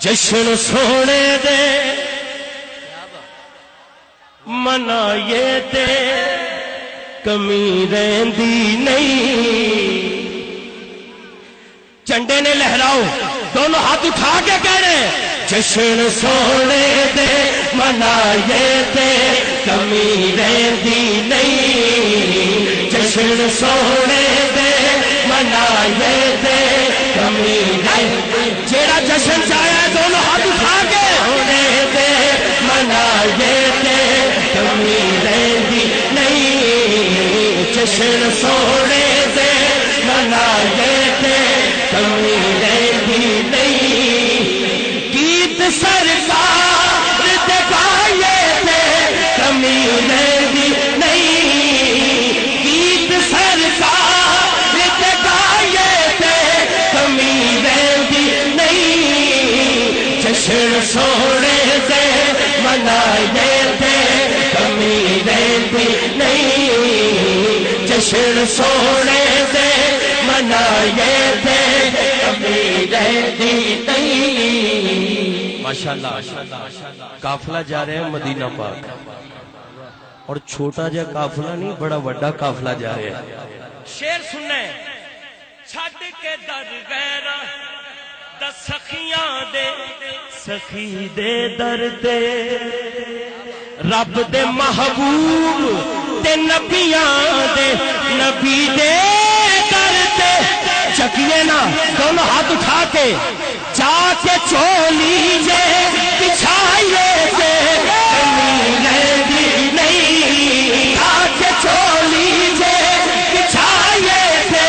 جشن سونے دے منائے تے کمی رہندی نہیں. چنڈے نے لہراؤ دونوں ہاتھ اٹھا کے کہہ رہے جشن سونے دے منائے تے کمی رہندی نہیں. جشن سونے دے منائے تے کمی رہندی. جیڑا جشن چاہیا دونوں ہاتھ اٹھا کے ہونے دے منائے تے کمی رہندی نہیں. جشن سونے دے منائے تے کمی رہندی نہیں. گیت سرکار دے گائے تے کمی رہندی نہیں. گیت سرکار دے گائے تے کمی رہندی نہیں. جشن سونے دے منائے تے کمی رہندی نہیں. جشن سونے دے منائے تے کمی رہندی نہیں. ماشاءاللہ قافلہ جا رہے ہیں مدینہ پاک اور چھوٹا جا قافلہ نہیں بڑا وڈا قافلہ جا رہے ہیں. شعر سننے چھڈ کے در غیرہ دا سخیاں دے سخی دے در تے رب دے محبوب تے نبیاں دے نبی دے در تے. چکیے نا دونوں ہاتھ اٹھا کے جا کے چولی جے بچھائیے سے کمی رہندی نہیں. جا کے چولی جے بچھائیے سے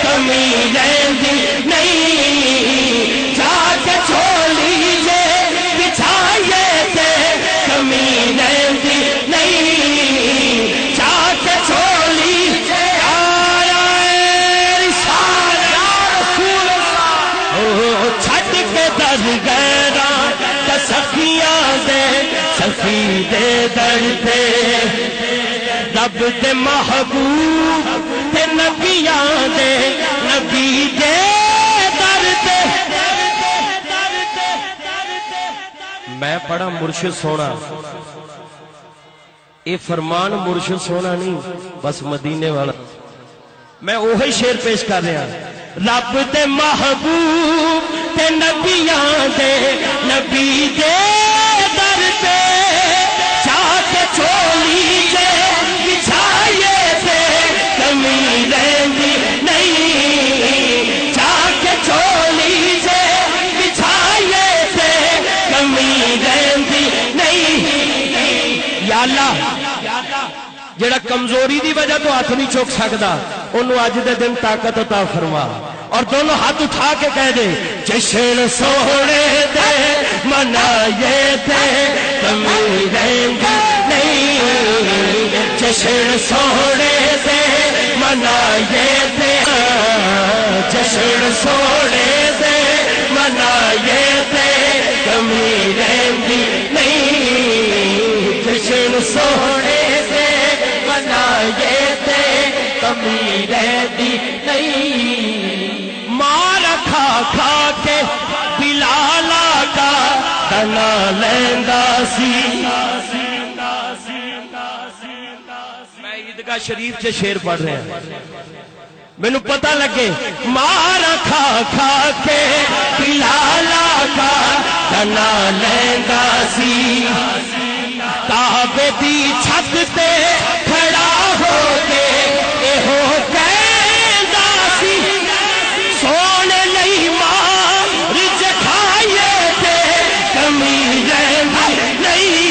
کمی رہندی نہیں. جا کے چولی جے بچھائیے سے کمی رہندی نہیں. جا کے چولی چھٹ کے در غیراں تے سخیاں دے سخی دے در تے رب دے محبوب تے نبیاں دے نبی دے در تے. میں پڑھا مرشد سونا اے فرمان مرشد سونا نہیں بس مدینے والا. میں وہی شعر پیش کر رہا رب دے محبوب تے نبیاں دے نبی دے در تے جا کے چولی جے بچھائیے تے کمی رہندی نہیں. جا کے چولی جے بچھائیے تے کمی رہندی نہیں. یا اللہ جڑا کمزوری دی وجہ تو ہاتھ نہیں چوک سکدا انہوں اج دے دن طاقت عطا فرما. اور دونوں ہاتھ اٹھا کے کہہ دے جشن سونے دے منائے تے کمی رہندی نہیں. جشن سونے دے منائے تے جشن سونے دے منائے تے کمی رہندی نہیں. جشن سونے دے منائے تے کمی رہندی نہیں. مار کھا کھا کے بلالا کا تنا لیندا سی. میں عیدگاہ شریف سے شعر پڑھ رہے ہیں مینوں پتہ لگے. مار کھا کھا کے بلالا کا تنا لیندا سی. کعبے دی چھت تے کھڑا ہو کے ایہو کہندا سی سونے لئی ماں رج کھائیے تے کمی رہندی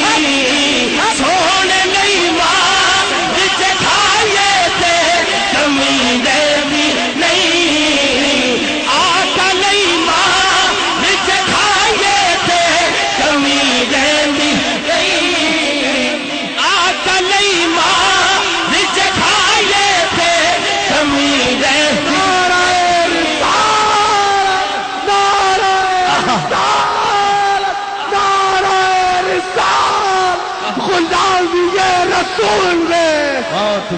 نہیں. سونے لئی ماں رج کھائیے تے کمی رہندی نہیں. آقا لئی ماں رج کھائیے تے کمی رہندی نہیں. آقا لئی ماں رج کھائیے تے کمی رہندی. رسول نے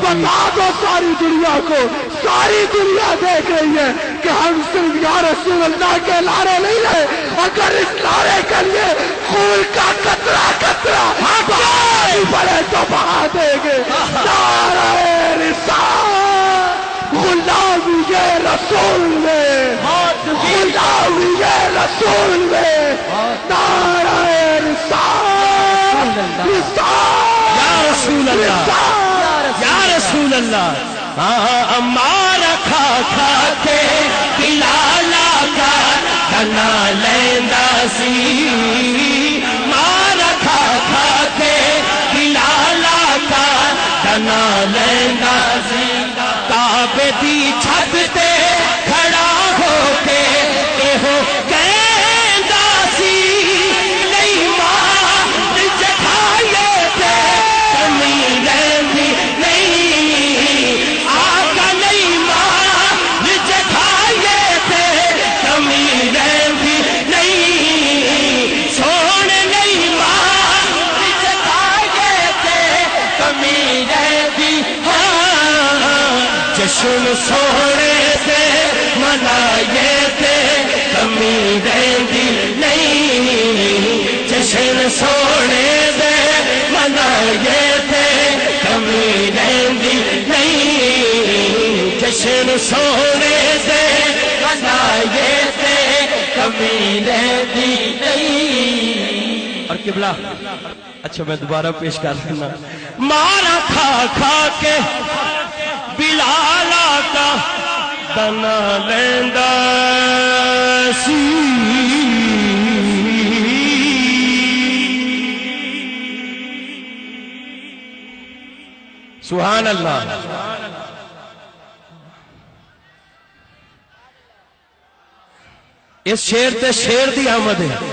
بتا دو ساری دنیا کو, ساری دنیا دیکھ رہی ہے کہ ہم صرف یا رسول اللہ کے لارے نہیں رہے. اگر نعرے کے لیے خون کا قطرہ قطرہ بہانے پڑے تو بہا دیں گے. نعرہ رسالت غلامی رسول میں غلامی رسول میں نعرہ رسالت یا رسول اللہ یا رسول اللہ. ہمارا کھا کھا کے بلالا کا کنا لیندا سی. مارا کھا کھا کے بلالا کا کنا لیندا سی. کعبے دی چھت تے کھڑا ہو کے کہو کہندا سی نہیں ماں جکھائے تے کمی رہندی نہیں. آقا نہیں ماں جکھائے تے کمی رہندی نہیں. سونے نہیں ماں جکھائے تے کمی رہندی. جشن سونے سے منائے تے کمی رہندی نہیں. جشن سونے سے منائے تے کمی رہندی نہیں. جشن سونے سے منائے تے کمی رہندی نہیں. اور قبلہ اچھا میں دوبارہ پیش کر دینا. مارا کھا کھا کے بلالا کا دنا لیندا سی. سبحان اللہ. اس شیر تے شیر دی آمد ہے.